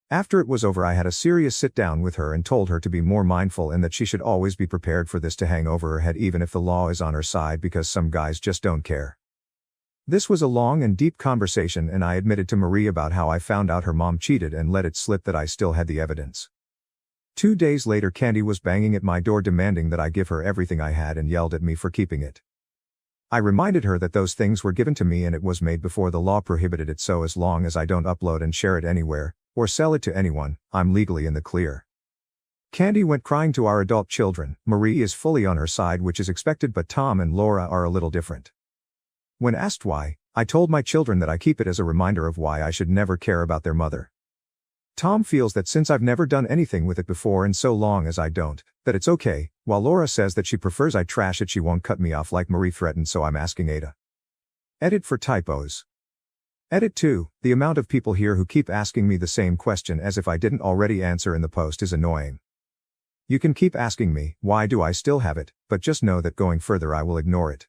After it was over, I had a serious sit down with her and told her to be more mindful and that she should always be prepared for this to hang over her head even if the law is on her side, because some guys just don't care. This was a long and deep conversation, and I admitted to Marie about how I found out her mom cheated and let it slip that I still had the evidence. 2 days later, Candy was banging at my door demanding that I give her everything I had and yelled at me for keeping it. I reminded her that those things were given to me and it was made before the law prohibited it, so as long as I don't upload and share it anywhere, or sell it to anyone, I'm legally in the clear. Candy went crying to our adult children. Marie is fully on her side, which is expected, but Tom and Laura are a little different. When asked why, I told my children that I keep it as a reminder of why I should never care about their mother. Tom feels that since I've never done anything with it before and so long as I don't, that it's okay, while Laura says that she prefers I trash it. She won't cut me off like Marie threatened, so I'm asking Ada. Edit for typos. Edit 2, the amount of people here who keep asking me the same question as if I didn't already answer in the post is annoying. You can keep asking me, why do I still have it, but just know that going further I will ignore it.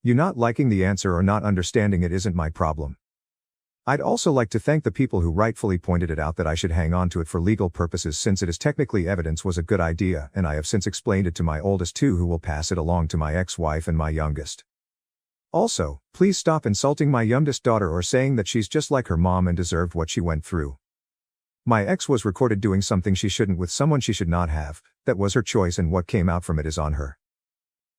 You not liking the answer or not understanding it isn't my problem. I'd also like to thank the people who rightfully pointed it out that I should hang on to it for legal purposes, since it is technically evidence was a good idea, and I have since explained it to my oldest 2 who will pass it along to my ex-wife and my youngest. Also, please stop insulting my youngest daughter or saying that she's just like her mom and deserved what she went through. My ex was recorded doing something she shouldn't with someone she should not have. That was her choice, and what came out from it is on her.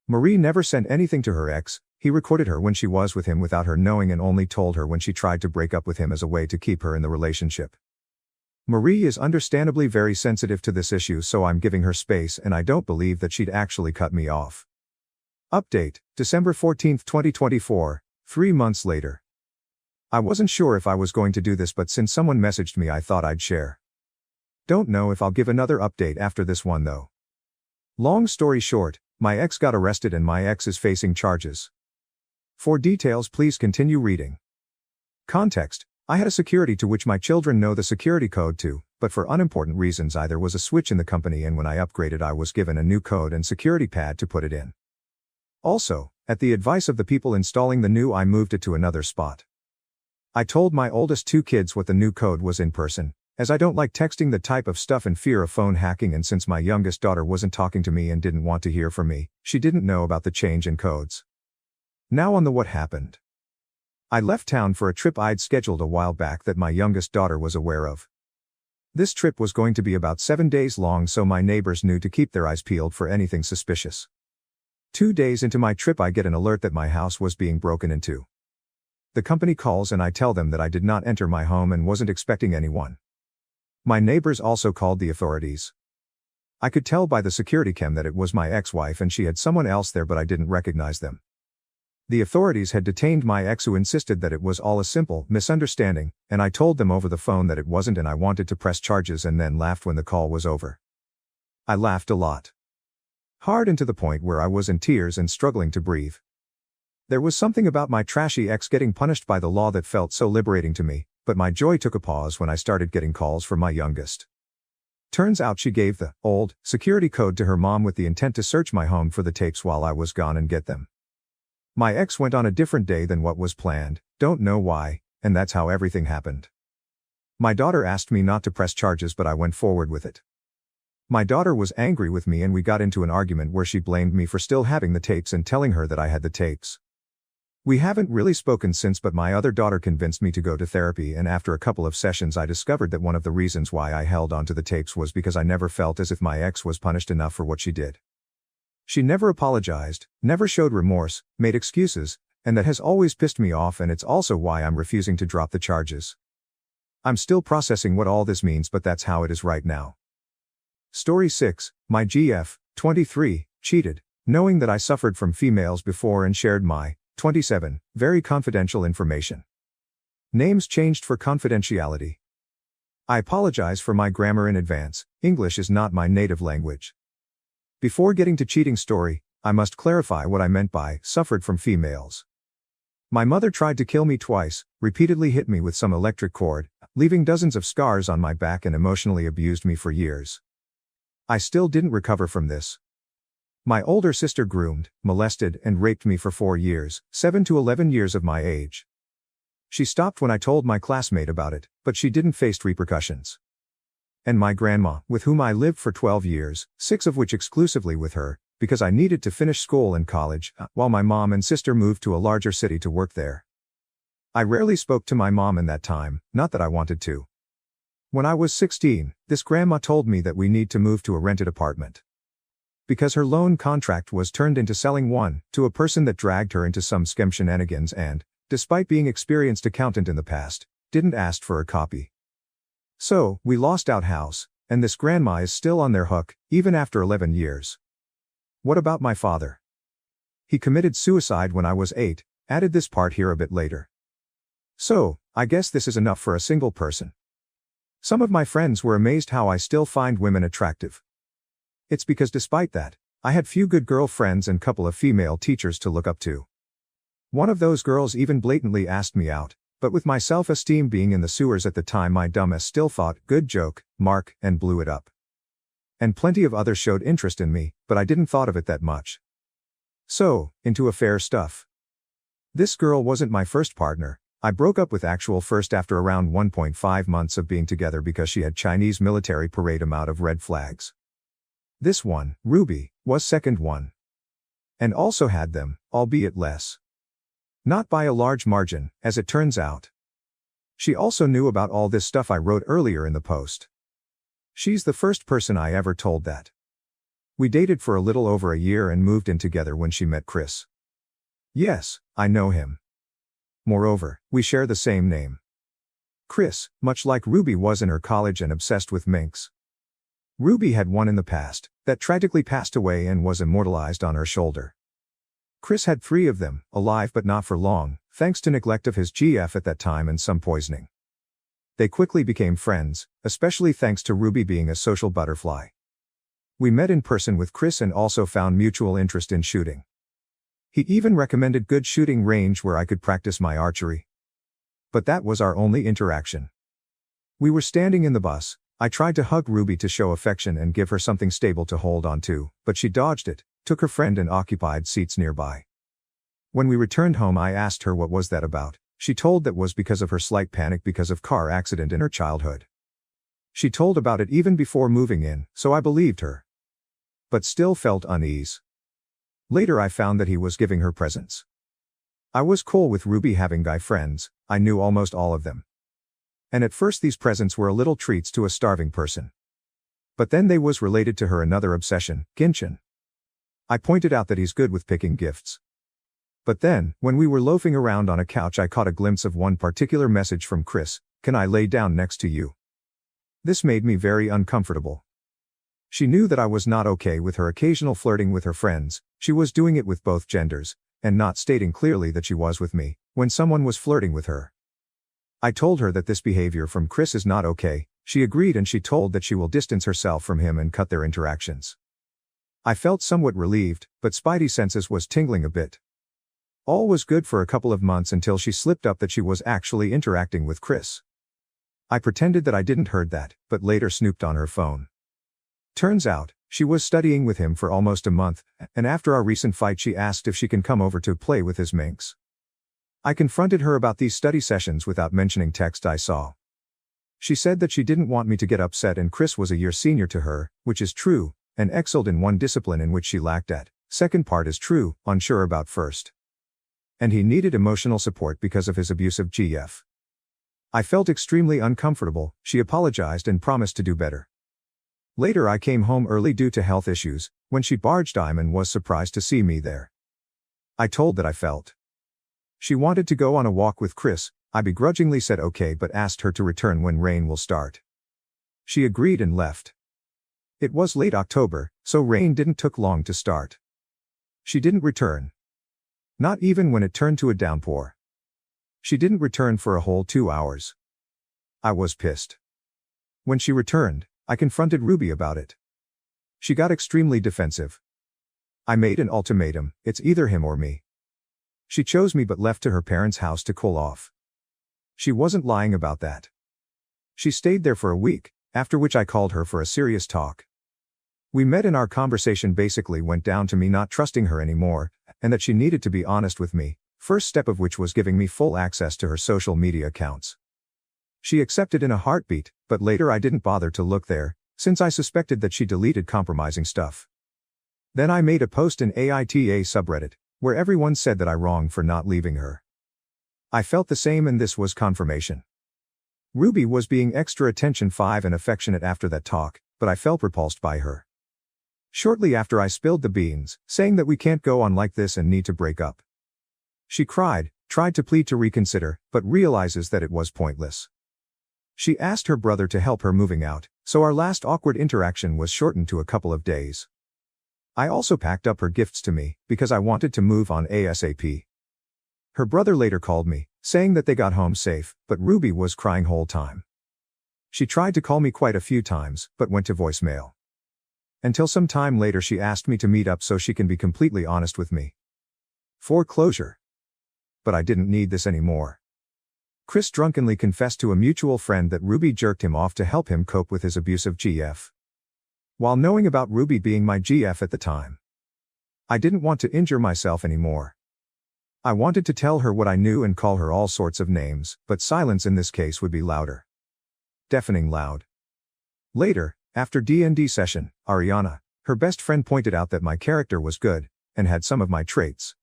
Marie never sent anything to her ex. He recorded her when she was with him without her knowing and only told her when she tried to break up with him as a way to keep her in the relationship. Marie is understandably very sensitive to this issue, so I'm giving her space, and I don't believe that she'd actually cut me off. Update, December 14, 2024, 3 months later. I wasn't sure if I was going to do this, but since someone messaged me I thought I'd share. Don't know if I'll give another update after this one though. Long story short, my ex got arrested and my ex is facing charges. For details please continue reading. Context, I had a security to which my children know the security code to, but for unimportant reasons there was a switch in the company, and when I upgraded I was given a new code and security pad to put it in. Also, at the advice of the people installing the new, I moved it to another spot. I told my oldest 2 kids what the new code was in person, as I don't like texting the type of stuff in fear of phone hacking, and since my youngest daughter wasn't talking to me and didn't want to hear from me, she didn't know about the change in codes. Now on the what happened. I left town for a trip I'd scheduled a while back that my youngest daughter was aware of. This trip was going to be about 7 days long, so my neighbors knew to keep their eyes peeled for anything suspicious. 2 days into my trip I get an alert that my house was being broken into. The company calls and I tell them that I did not enter my home and wasn't expecting anyone. My neighbors also called the authorities. I could tell by the security cam that it was my ex-wife and she had someone else there, but I didn't recognize them. The authorities had detained my ex, who insisted that it was all a simple misunderstanding, and I told them over the phone that it wasn't, and I wanted to press charges, and then laughed when the call was over. I laughed a lot. Hard, and to the point where I was in tears and struggling to breathe. There was something about my trashy ex getting punished by the law that felt so liberating to me, but my joy took a pause when I started getting calls from my youngest. Turns out she gave the old security code to her mom with the intent to search my home for the tapes while I was gone and get them. My ex went on a different day than what was planned, don't know why, and that's how everything happened. My daughter asked me not to press charges, but I went forward with it. My daughter was angry with me and we got into an argument where she blamed me for still having the tapes and telling her that I had the tapes. We haven't really spoken since, but my other daughter convinced me to go to therapy, and after a couple of sessions I discovered that one of the reasons why I held on to the tapes was because I never felt as if my ex was punished enough for what she did. She never apologized, never showed remorse, made excuses, and that has always pissed me off, and it's also why I'm refusing to drop the charges. I'm still processing what all this means, but that's how it is right now. Story 6, my GF, 23, cheated, knowing that I suffered from females before and shared my 27, very confidential information. Names changed for confidentiality. I apologize for my grammar in advance. English is not my native language. Before getting to cheating story, I must clarify what I meant by suffered from females. My mother tried to kill me twice, repeatedly hit me with some electric cord, leaving dozens of scars on my back, and emotionally abused me for years. I still didn't recover from this. My older sister groomed, molested, and raped me for 4 years, 7 to 11 years of my age. She stopped when I told my classmate about it, but she didn't face repercussions. And my grandma, with whom I lived for 12 years, 6 of which exclusively with her, because I needed to finish school and college, while my mom and sister moved to a larger city to work there. I rarely spoke to my mom in that time, not that I wanted to. When I was 16, this grandma told me that we need to move to a rented apartment. Because her loan contract was turned into selling one, to a person that dragged her into some scam shenanigans and, despite being experienced accountant in the past, didn't ask for a copy. So, we lost out house, and this grandma is still on their hook, even after 11 years. What about my father? He committed suicide when I was 8, added this part here a bit later. So, I guess this is enough for a single person. Some of my friends were amazed how I still find women attractive. It's because despite that, I had few good girlfriends and couple of female teachers to look up to. One of those girls even blatantly asked me out, but with my self-esteem being in the sewers at the time, my dumbass still thought, good joke, Mark, and blew it up. And plenty of others showed interest in me, but I didn't thought of it that much. So, into affair stuff. This girl wasn't my first partner. I broke up with actual first after around 1.5 months of being together because she had Chinese military parade amount of red flags. This one, Ruby, was second one. And also had them, albeit less. Not by a large margin, as it turns out. She also knew about all this stuff I wrote earlier in the post. She's the first person I ever told that. We dated for a little over a year and moved in together when she met Chris. Yes, I know him. Moreover, we share the same name. Chris, much like Ruby was in her college and obsessed with minks. Ruby had one in the past, that tragically passed away and was immortalized on her shoulder. Chris had 3 of them, alive but not for long, thanks to neglect of his GF at that time and some poisoning. They quickly became friends, especially thanks to Ruby being a social butterfly. We met in person with Chris and also found mutual interest in shooting. He even recommended good shooting range where I could practice my archery. But that was our only interaction. We were standing in the bus. I tried to hug Ruby to show affection and give her something stable to hold on to, but she dodged it, took her friend and occupied seats nearby. When we returned home I asked her what was that about. She told that was because of her slight panic because of car accident in her childhood. She told about it even before moving in, so I believed her. But still felt unease. Later I found that he was giving her presents. I was cool with Ruby having guy friends, I knew almost all of them. And at first these presents were a little treats to a starving person. But then they was related to her another obsession, Genshin. I pointed out that he's good with picking gifts. But then, when we were loafing around on a couch I caught a glimpse of one particular message from Chris, "Can I lay down next to you?" This made me very uncomfortable. She knew that I was not okay with her occasional flirting with her friends, she was doing it with both genders, and not stating clearly that she was with me, when someone was flirting with her. I told her that this behavior from Chris is not okay, she agreed and she told that she will distance herself from him and cut their interactions. I felt somewhat relieved, but Spidey senses was tingling a bit. All was good for a couple of months until she slipped up that she was actually interacting with Chris. I pretended that I didn't heard that, but later snooped on her phone. Turns out, she was studying with him for almost a month, and after our recent fight she asked if she can come over to play with his minks. I confronted her about these study sessions without mentioning text I saw. She said that she didn't want me to get upset and Chris was a year senior to her, which is true, and excelled in one discipline in which she lacked at. Second part is true, unsure about first. And he needed emotional support because of his abusive GF. I felt extremely uncomfortable, she apologized and promised to do better. Later I came home early due to health issues, when she barged in and was surprised to see me there. I told that I felt. She wanted to go on a walk with Chris, I begrudgingly said okay but asked her to return when rain will start. She agreed and left. It was late October, so rain didn't took long to start. She didn't return. Not even when it turned to a downpour. She didn't return for a whole 2 hours. I was pissed. When she returned, I confronted Ruby about it. She got extremely defensive. I made an ultimatum, it's either him or me. She chose me but left to her parents' house to cool off. She wasn't lying about that. She stayed there for a week, after which I called her for a serious talk. We met and our conversation basically went down to me not trusting her anymore, and that she needed to be honest with me, first step of which was giving me full access to her social media accounts. She accepted in a heartbeat, but later I didn't bother to look there, since I suspected that she deleted compromising stuff. Then I made a post in AITA subreddit, where everyone said that I wronged for not leaving her. I felt the same and this was confirmation. Ruby was being extra attention-5 and affectionate after that talk, but I felt repulsed by her. Shortly after I spilled the beans, saying that we can't go on like this and need to break up. She cried, tried to plead to reconsider, but realizes that it was pointless. She asked her brother to help her moving out, so our last awkward interaction was shortened to a couple of days. I also packed up her gifts to me, because I wanted to move on ASAP. Her brother later called me, saying that they got home safe, but Ruby was crying whole time. She tried to call me quite a few times, but went to voicemail. Until some time later she asked me to meet up so she can be completely honest with me. For closure. But I didn't need this anymore. Chris drunkenly confessed to a mutual friend that Ruby jerked him off to help him cope with his abusive GF. While knowing about Ruby being my GF at the time, I didn't want to injure myself anymore. I wanted to tell her what I knew and call her all sorts of names, but silence in this case would be louder. Deafening loud. Later, after D&D session, Ariana, her best friend, pointed out that my character was good, and had some of my traits.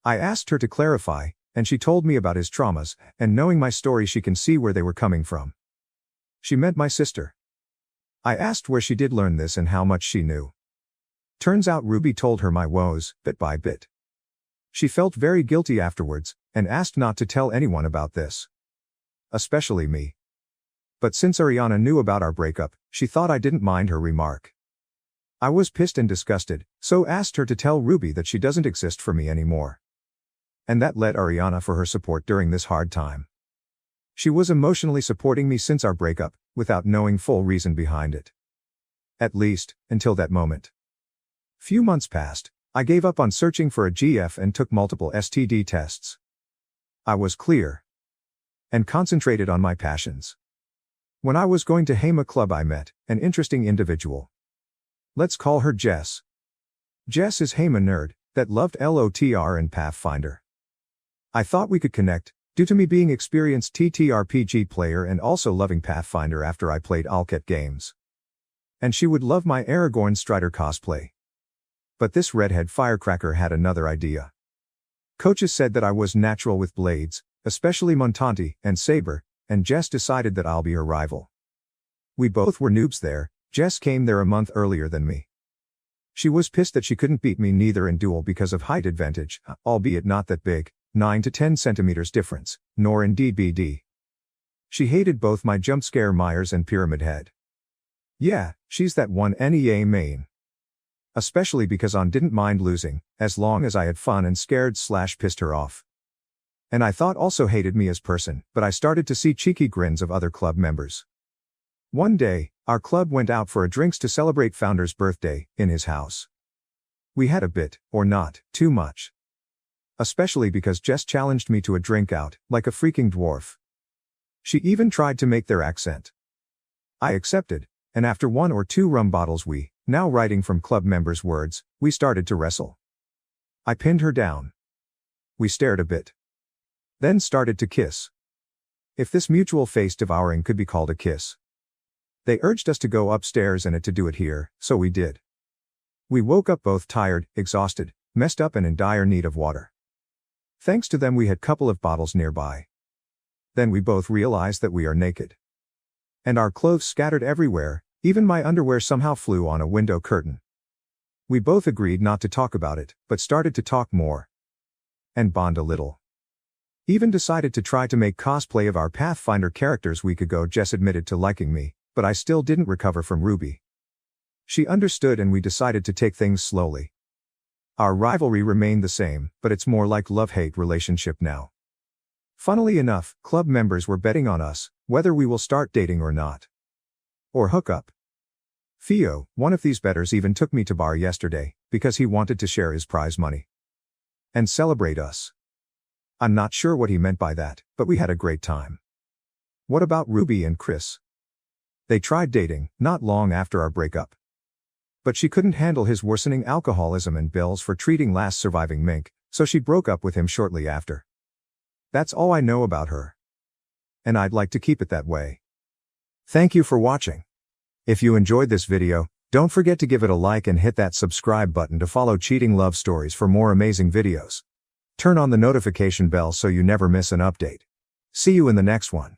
I asked her to clarify, and she told me about his traumas, and knowing my story she can see where they were coming from. She meant my sister. I asked where she did learn this and how much she knew. Turns out Ruby told her my woes, bit by bit. She felt very guilty afterwards, and asked not to tell anyone about this. Especially me. But since Ariana knew about our breakup, she thought I didn't mind her remark. I was pissed and disgusted, so asked her to tell Ruby that she doesn't exist for me anymore. And that led Ariana for her support during this hard time. She was emotionally supporting me since our breakup, without knowing full reason behind it. At least, until that moment. Few months passed, I gave up on searching for a GF and took multiple STD tests. I was clear. And concentrated on my passions. When I was going to Hema Club I met an interesting individual. Let's call her Jess. Jess is Hema nerd, that loved LOTR and Pathfinder. I thought we could connect, due to me being experienced TTRPG player and also loving Pathfinder after I played Alket games. And she would love my Aragorn Strider cosplay. But this redhead firecracker had another idea. Coaches said that I was natural with blades, especially Montanti and Saber, and Jess decided that I'll be her rival. We both were noobs there. Jess came there a month earlier than me. She was pissed that she couldn't beat me neither in duel because of height advantage, albeit not that big, 9 to 10 centimeters difference, nor in DBD. She hated both my jump scare Myers and Pyramid Head. Yeah, she's that one NEA main. Especially because I didn't mind losing, as long as I had fun and scared/pissed her off. And I thought also hated me as person, but I started to see cheeky grins of other club members. One day, our club went out for a drinks to celebrate Founder's birthday, in his house. We had a bit, or not, too much. Especially because Jess challenged me to a drink out, like a freaking dwarf. She even tried to make their accent. I accepted, and after 1 or 2 rum bottles we, now writing from club members' words, we started to wrestle. I pinned her down. We stared a bit. Then started to kiss. If this mutual face devouring could be called a kiss. They urged us to go upstairs and to do it here, so we did. We woke up both tired, exhausted, messed up and in dire need of water. Thanks to them we had couple of bottles nearby. Then we both realized that we are naked. And our clothes scattered everywhere, even my underwear somehow flew on a window curtain. We both agreed not to talk about it, but started to talk more. And bond a little. Even decided to try to make cosplay of our Pathfinder characters week ago. Jess admitted to liking me, but I still didn't recover from Ruby. She understood and we decided to take things slowly. Our rivalry remained the same, but it's more like love-hate relationship now. Funnily enough, club members were betting on us, whether we will start dating or not. Or hook up. Theo, one of these bettors, even took me to bar yesterday, because he wanted to share his prize money. And celebrate us. I'm not sure what he meant by that, but we had a great time. What about Ruby and Chris? They tried dating, not long after our breakup. But she couldn't handle his worsening alcoholism and bills for treating last surviving mink, so she broke up with him shortly after. That's all I know about her. And I'd like to keep it that way. Thank you for watching. If you enjoyed this video, don't forget to give it a like and hit that subscribe button to follow Cheating Love Stories for more amazing videos. Turn on the notification bell so you never miss an update. See you in the next one.